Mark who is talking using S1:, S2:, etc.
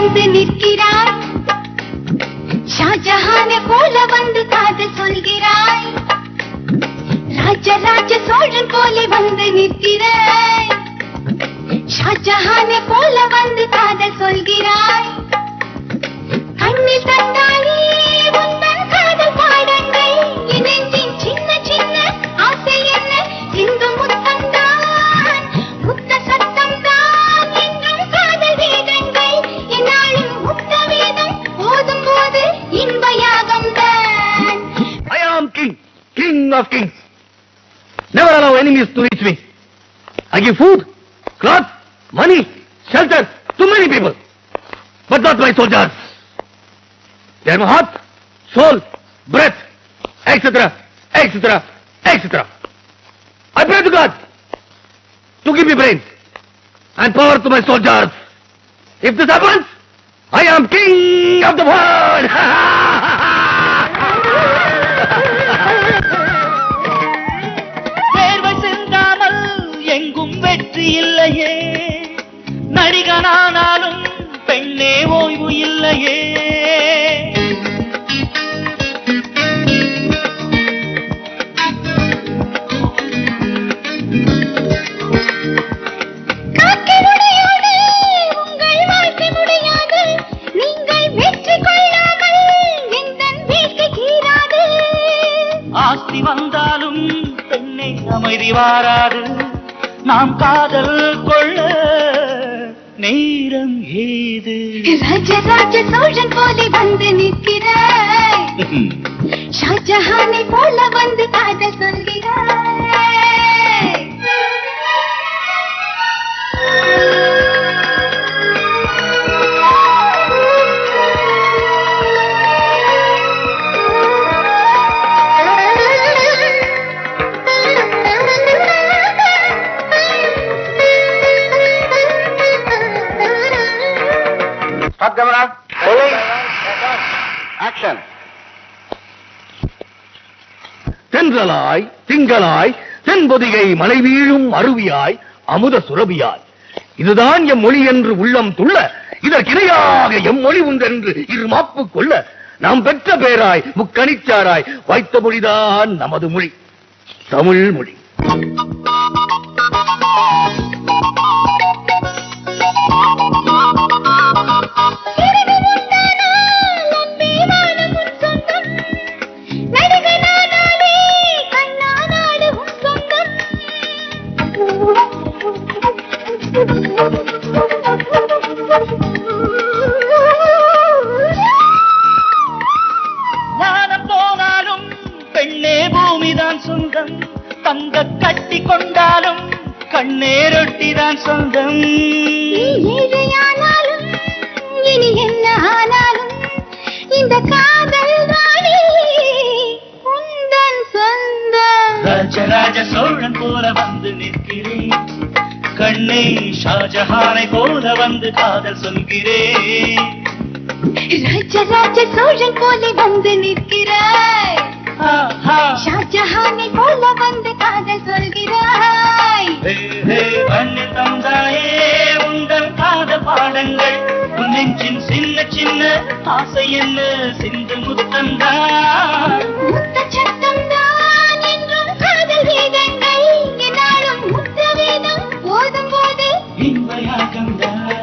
S1: வந்து நிற்கிறாய், ஷாஜஹானை போல வந்து காதல் சொல்கிறாய், ராஜராஜ சோழன் போல வந்து நிற்கிறாய், ஷாஜஹானை போல வந்து காதல் சொல்கிறாய், கண்ணில் தந்தாலே உந்தன் காதல் பாடங்கள், நெஞ்சின் சின்ன சின்ன ஆசை என்ன சிந்து முத்தம்தான், முத்த சத்தம்தான் என்றும் காதல் வேதங்கள், என்னாலும் முத்த வேதம் போதும் போது இன்ப யாகம்தான்.
S2: I am king, king of kings. Never allow enemies to reach me. I give food, cloth, money, shelter to many people, but not my soldiers. They are my heart, soul, breath, etc., etc., etc. I pray to God to give me brains and power to my soldiers. If this happens, I am king of the world.
S3: தேர்வை சென்றாமல் எங்கும் வெற்றி இல்லையே, நடிகனானாலும் பெண்ணே ஓய்வு இல்லையே. ஆஸ்தி வந்தாலும் பெண்ணே அமைதி வாராது, நாம் காதல் கொள்ள நேரம் ஏது.
S1: ராஜராஜ சோழன் போல வந்து நிற்கிறாய், ஷாஜஹானை போல வந்து காதல் சொல்கிறாய்.
S2: Stop camera. Rolling. Action. தென்றலாய் திங்களாய் தென்பொதிகை மலை வீழும் அருவியாய் அமுத சுரபியாய், இதுதான் எம் மொழி என்று உள்ளம் துள்ள, இதற்கிணையாக எம் மொழி உண்டென்று இரு மாப்பு கொள்ள, நாம் பெற்ற பேராய் முக்கணிச்சாராய் வைத்த மொழிதான் நமது மொழி, தமிழ் மொழி.
S3: வானம் போனாலும் பெண்ணே பூமிதான் சொந்தம், தங்க கட்டி கொண்டாலும் கண்ணே ரொட்டிதான் சொந்தம்.
S1: ஏழையானாலும் இனி என்ன ஆனாலும் இந்த காதல் ராணி உந்தன் சொந்தம்.
S3: ராஜராஜ சோழன் போல வந்து நிற்கிறேன், கண்ணே ஷாஜஹானை போல வந்து காதல் சொல்கிறேன்.
S1: ராஜராஜ சோழன் போல வந்து நிற்கிறாய், ஷாஜஹானை போல வந்து காதல் சொல்கிறாய்.
S3: பண்ணி தந்தாயே உங்கள் காதல் பாடங்கள், உன் நெஞ்சின் சின்ன சின்ன ஆசை என்ன சிந்து முத்தந்தான்,
S1: முத்த சத்தம்தான் என்றும் காதல் வேதங்கள், என்னாலும் முத்த வேதம் போதும் போது
S3: இன்பயாகம்தான்.